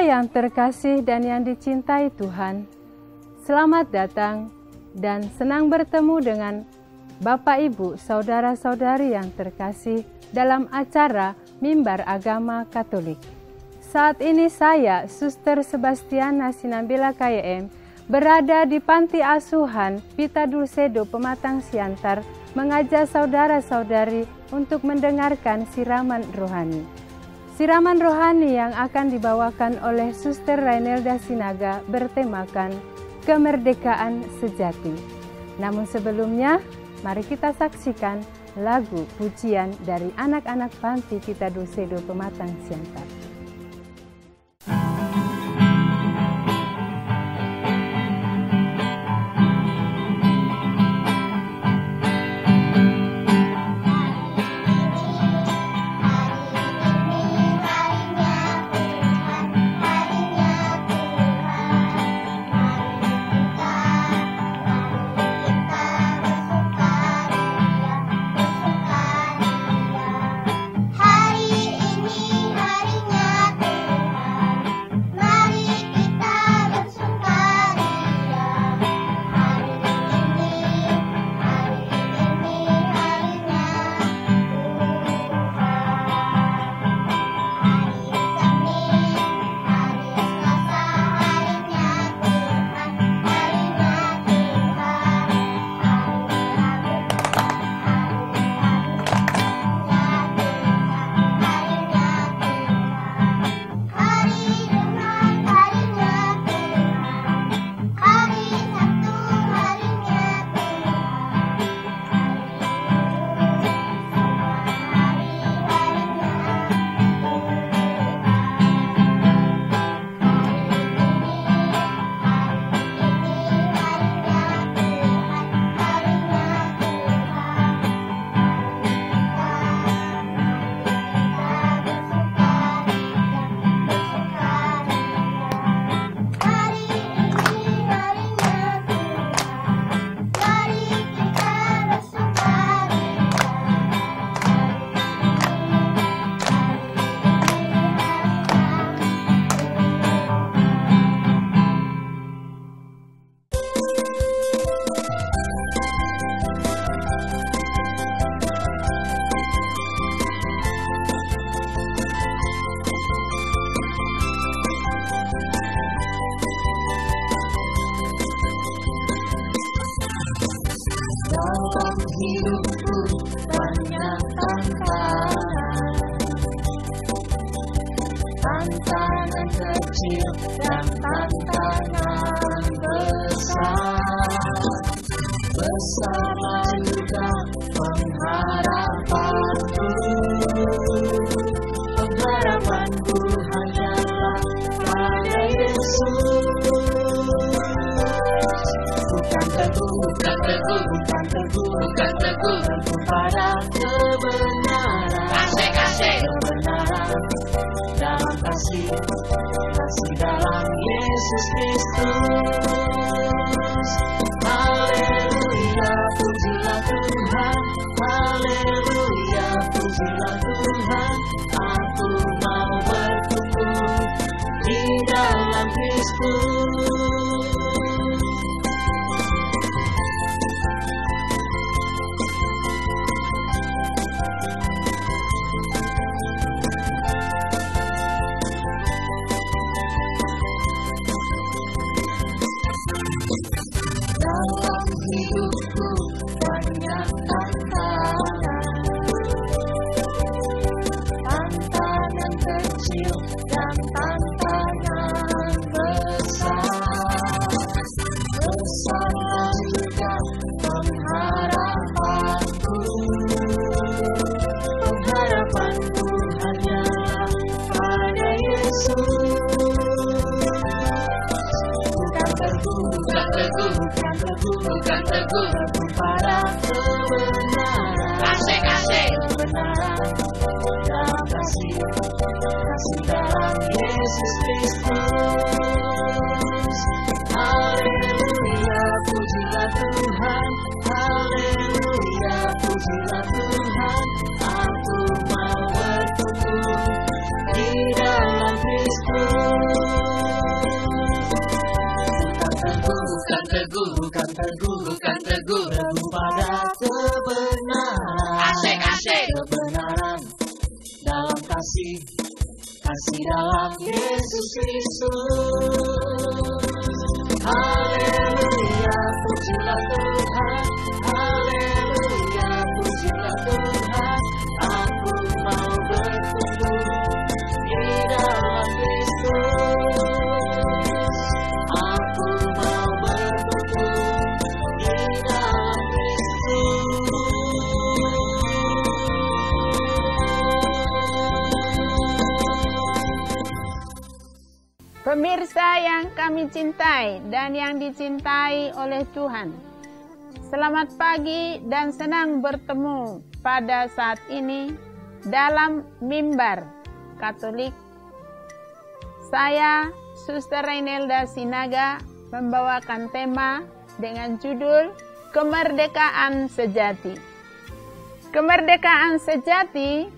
yang terkasih dan yang dicintai Tuhan, selamat datang dan senang bertemu dengan Bapak, Ibu, Saudara-saudari yang terkasih dalam acara Mimbar Agama Katolik. Saat ini saya, Suster Sebastiana Sinambela KYM, berada di Panti Asuhan Pita Dulcedo Pematang Siantar, mengajak saudara-saudari untuk mendengarkan siraman rohani. Siraman rohani yang akan dibawakan oleh Suster Rainelda Sinaga bertemakan kemerdekaan sejati. Namun sebelumnya, mari kita saksikan lagu pujian dari anak-anak Panti Pita Dulcedo Pematang Siantar. Hidupku banyak tantangan kecil dan tantangan besar. Bersama juga pengharapanku, pengharapanku hanyalah pada Yesus. Bukan teguh, bukan teguh, bukan teguh, bukan teguh, teguh pada kebenaran. Kasih, kebenaran dalam kasih, kasih dalam Yesus Kristus. Haleluya, pujilah Tuhan. Haleluya, pujilah Tuhan. Aku mau bertumbuh di dalam Kristus. Dalam hidupku banyak tantangan kecil dan tantangan besar. Bersama juga pengharapanku, pengharapanku hanyalah pada Yesus. Bukan teguh, bukan teguh, bukan teguh, bukan teguh, teguh pada kebenaran. Kasih, kebenaran dalam kasih, kasih dalam Yesus Kristus. Haleluya, pujilah Tuhan. Haleluya, pujilah Tuhan. Aku mau bertumbuh di dalam Kristus. bukan teguh, teguh pada kebenaran. Asik. Kebenaran dalam kasih dalam Yesus Kristus. Haleluya, pujilah Tuhan. Haleluya, pujilah Tuhan. Aku mau bertumbuh di dalam Kristus. Aku mau bertumbuh di dalam Kristus. Pemirsa yang kami cintai dan yang dicintai oleh Tuhan, selamat pagi dan senang bertemu pada saat ini dalam Mimbar Katolik. Saya, Suster Rainelda Sinaga, membawakan tema dengan judul Kemerdekaan Sejati. Kemerdekaan sejati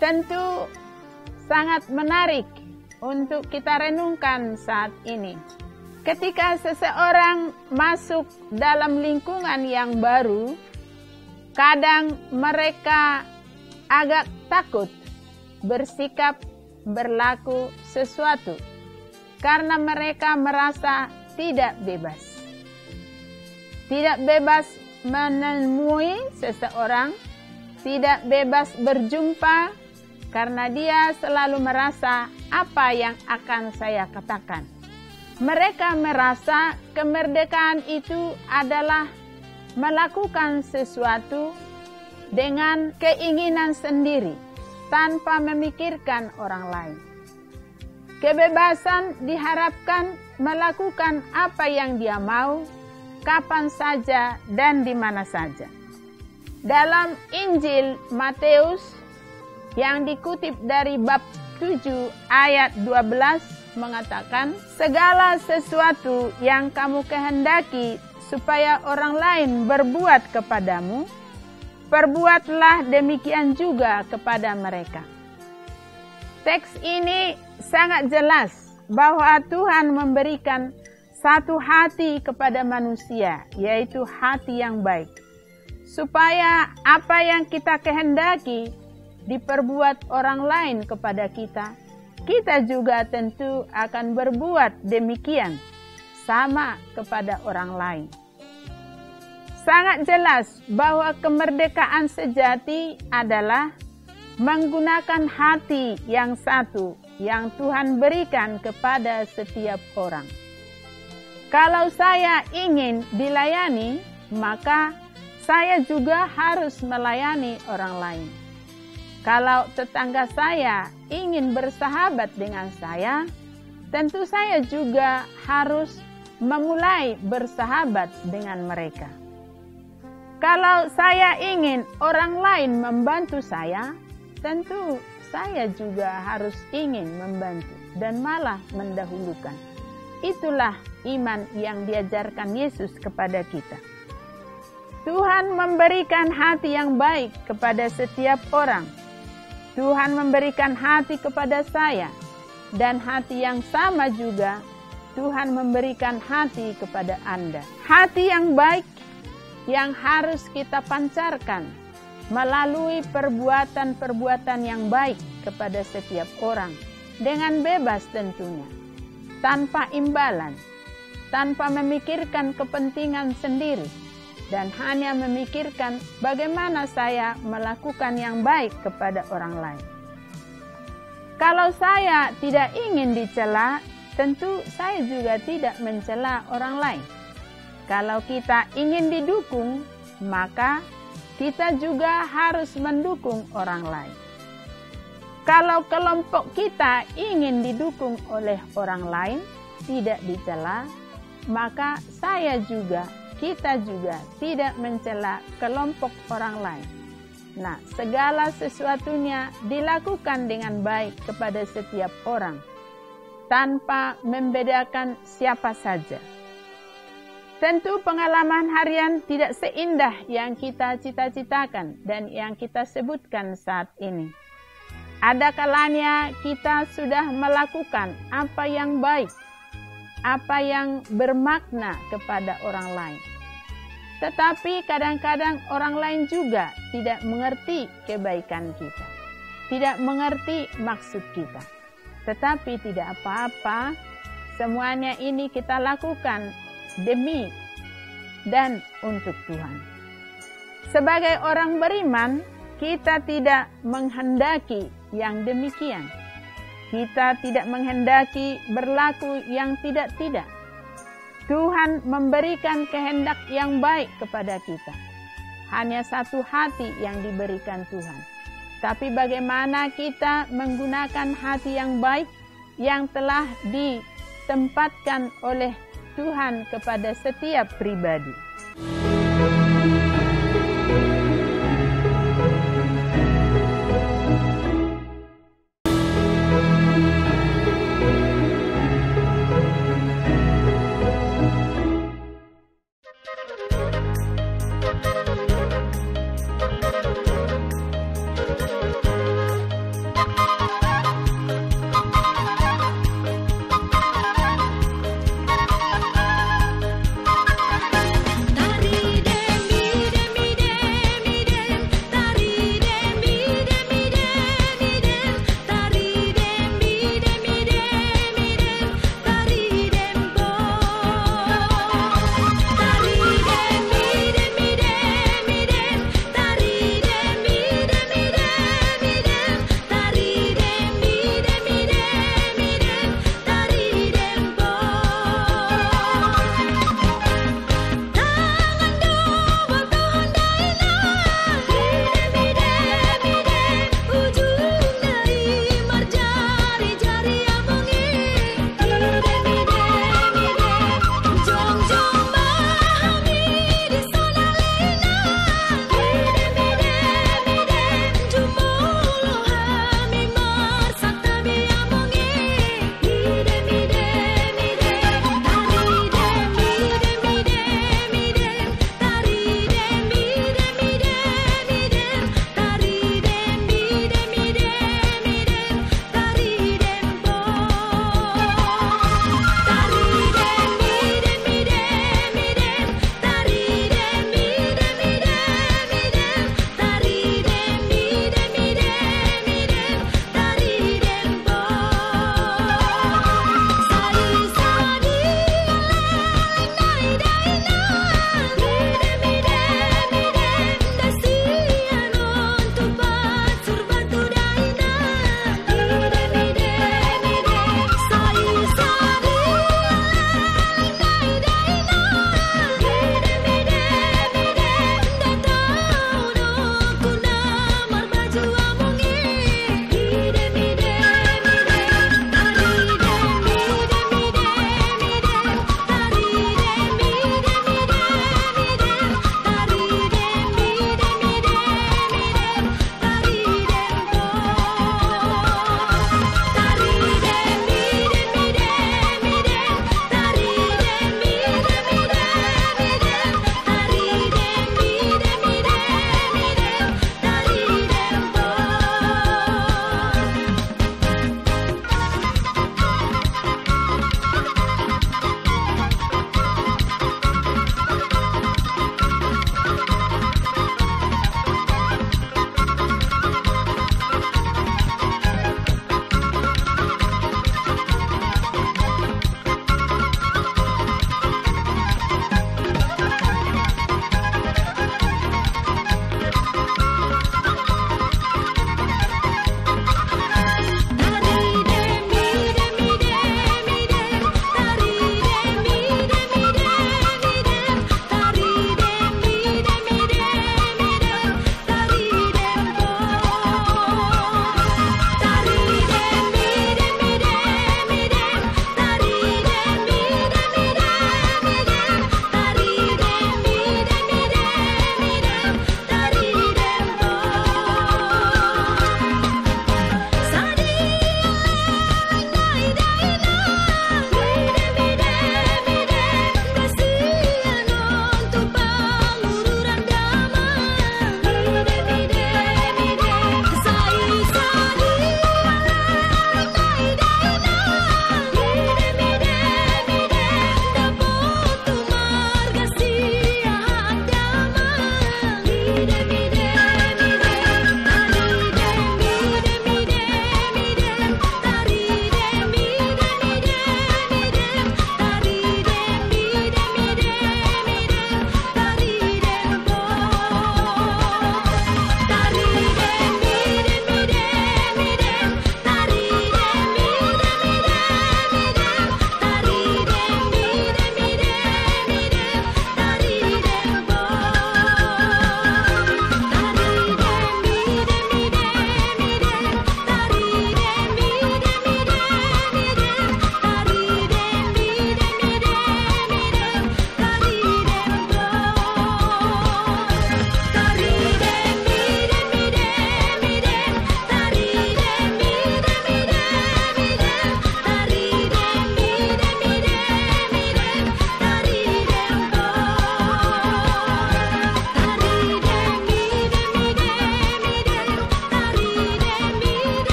tentu sangat menarik untuk kita renungkan saat ini. Ketika seseorang masuk dalam lingkungan yang baru, kadang mereka agak takut bersikap, berlaku sesuatu, karena mereka merasa tidak bebas. Tidak bebas menemui seseorang, tidak bebas berjumpa, karena dia selalu merasa apa yang akan saya katakan. Mereka merasa kemerdekaan itu adalah melakukan sesuatu dengan keinginan sendiri, tanpa memikirkan orang lain. Kebebasan diharapkan melakukan apa yang dia mau, kapan saja dan di mana saja. Dalam Injil Matius yang dikutip dari bab 7 ayat 12 mengatakan, segala sesuatu yang kamu kehendaki supaya orang lain berbuat kepadamu, perbuatlah demikian juga kepada mereka. Teks ini sangat jelas bahwa Tuhan memberikan satu hati kepada manusia, yaitu hati yang baik, supaya apa yang kita kehendaki diperbuat orang lain kepada kita, kita juga tentu akan berbuat demikian sama kepada orang lain. Sangat jelas bahwa kemerdekaan sejati adalah menggunakan hati yang satu yang Tuhan berikan kepada setiap orang. Kalau saya ingin dilayani, maka saya juga harus melayani orang lain. Kalau tetangga saya ingin bersahabat dengan saya, tentu saya juga harus memulai bersahabat dengan mereka. Kalau saya ingin orang lain membantu saya, tentu saya juga harus ingin membantu dan malah mendahulukan. Itulah iman yang diajarkan Yesus kepada kita. Tuhan memberikan hati yang baik kepada setiap orang. Tuhan memberikan hati kepada saya, dan hati yang sama juga Tuhan memberikan hati kepada Anda. Hati yang baik yang harus kita pancarkan melalui perbuatan-perbuatan yang baik kepada setiap orang, dengan bebas tentunya, tanpa imbalan, tanpa memikirkan kepentingan sendiri, dan hanya memikirkan bagaimana saya melakukan yang baik kepada orang lain. Kalau saya tidak ingin dicela, tentu saya juga tidak mencela orang lain. Kalau kita ingin didukung, maka kita juga harus mendukung orang lain. Kalau kelompok kita ingin didukung oleh orang lain, tidak dicela, maka kita juga tidak mencela kelompok orang lain. Nah, segala sesuatunya dilakukan dengan baik kepada setiap orang, tanpa membedakan siapa saja. Tentu pengalaman harian tidak seindah yang kita cita-citakan dan yang kita sebutkan saat ini. Ada kalanya kita sudah melakukan apa yang baik, apa yang bermakna kepada orang lain. Tetapi kadang-kadang orang lain juga tidak mengerti kebaikan kita, tidak mengerti maksud kita. Tetapi tidak apa-apa, semuanya ini kita lakukan demi dan untuk Tuhan. Sebagai orang beriman, kita tidak menghendaki yang demikian. Kita tidak menghendaki berlaku yang tidak-tidak. Tuhan memberikan kehendak yang baik kepada kita. Hanya satu hati yang diberikan Tuhan. Tapi bagaimana kita menggunakan hati yang baik yang telah ditempatkan oleh Tuhan kepada setiap pribadi. Dari demi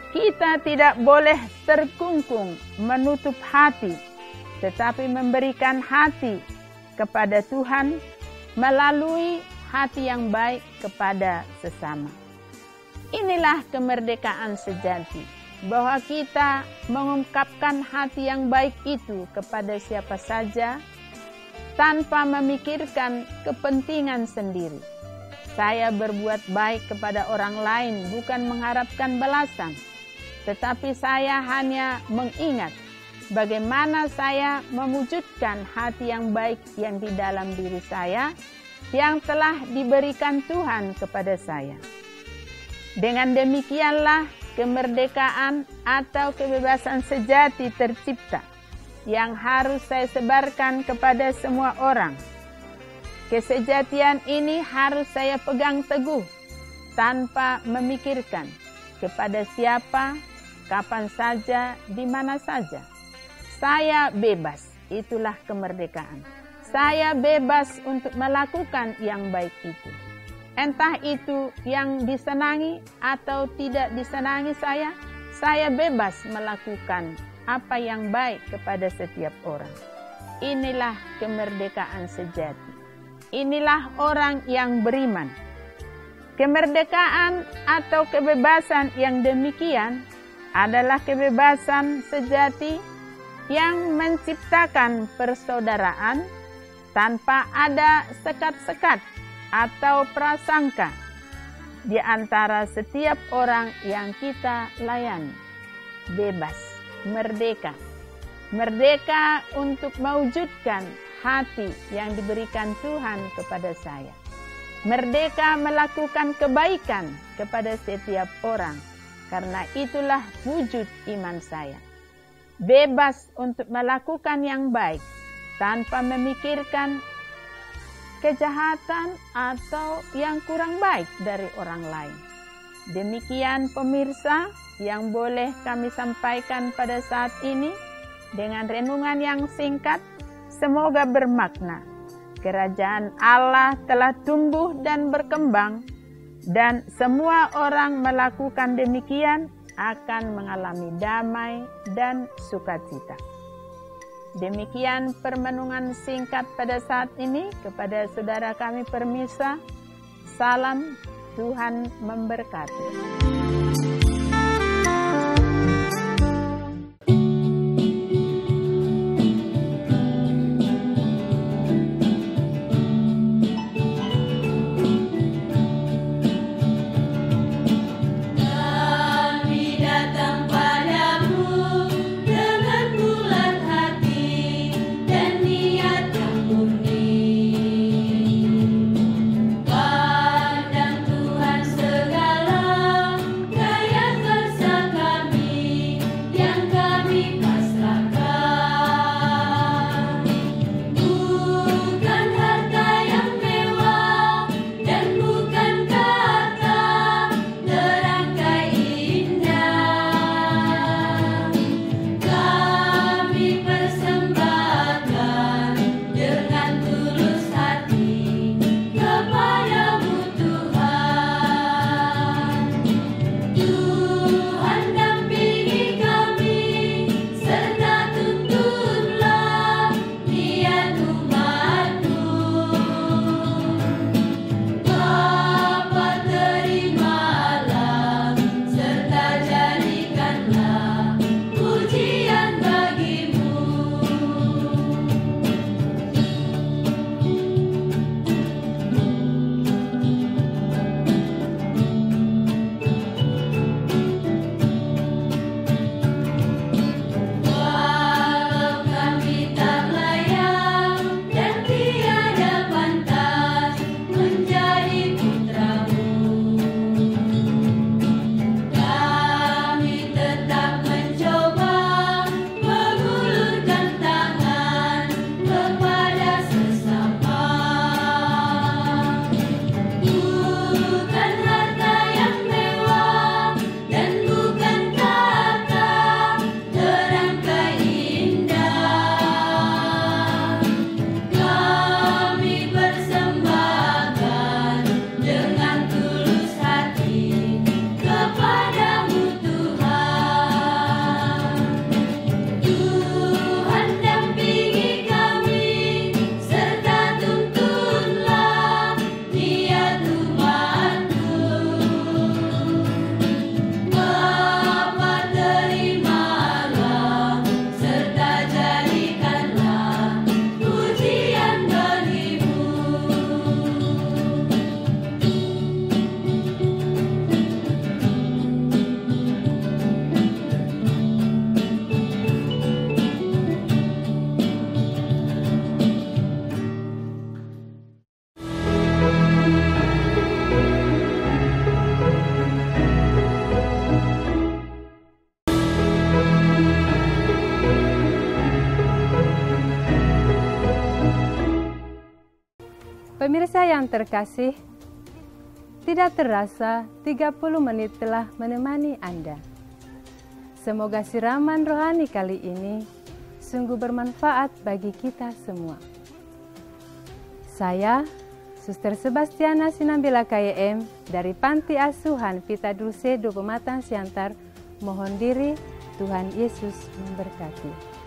Kita tidak boleh terkungkung menutup hati, tetapi memberikan hati kepada Tuhan melalui hati yang baik kepada sesama. Inilah kemerdekaan sejati, bahwa kita mengungkapkan hati yang baik itu kepada siapa saja tanpa memikirkan kepentingan sendiri. Saya berbuat baik kepada orang lain bukan mengharapkan balasan, tetapi saya hanya mengingat bagaimana saya mewujudkan hati yang baik yang di dalam diri saya, yang telah diberikan Tuhan kepada saya. Dengan demikianlah kemerdekaan atau kebebasan sejati tercipta, yang harus saya sebarkan kepada semua orang. Kesejatian ini harus saya pegang teguh, tanpa memikirkan kepada siapa, kapan saja, di mana saja. Saya bebas, itulah kemerdekaan. Saya bebas untuk melakukan yang baik itu. Entah itu yang disenangi atau tidak disenangi saya bebas melakukan apa yang baik kepada setiap orang. Inilah kemerdekaan sejati. Inilah orang yang beriman. Kemerdekaan atau kebebasan yang demikian adalah kebebasan sejati yang menciptakan persaudaraan tanpa ada sekat-sekat atau prasangka di antara setiap orang yang kita layani. Bebas, merdeka. Merdeka untuk mewujudkan hati yang diberikan Tuhan kepada saya. Merdeka melakukan kebaikan kepada setiap orang, karena itulah wujud iman saya. Bebas untuk melakukan yang baik, tanpa memikirkan kejahatan atau yang kurang baik dari orang lain. Demikian pemirsa yang boleh kami sampaikan pada saat ini dengan renungan yang singkat, semoga bermakna. Kerajaan Allah telah tumbuh dan berkembang, dan semua orang melakukan demikian akan mengalami damai dan sukacita. Demikian permenungan singkat pada saat ini kepada saudara kami permisa. Salam, Tuhan memberkati. Pandang Tuhan segala gaya yang terkasih, tidak terasa 30 menit telah menemani Anda. Semoga siraman rohani kali ini sungguh bermanfaat bagi kita semua. Saya, Suster Sebastiana Sinambela KYM dari Panti Asuhan Vita Dulce do Pematang Siantar, mohon diri, Tuhan Yesus memberkati.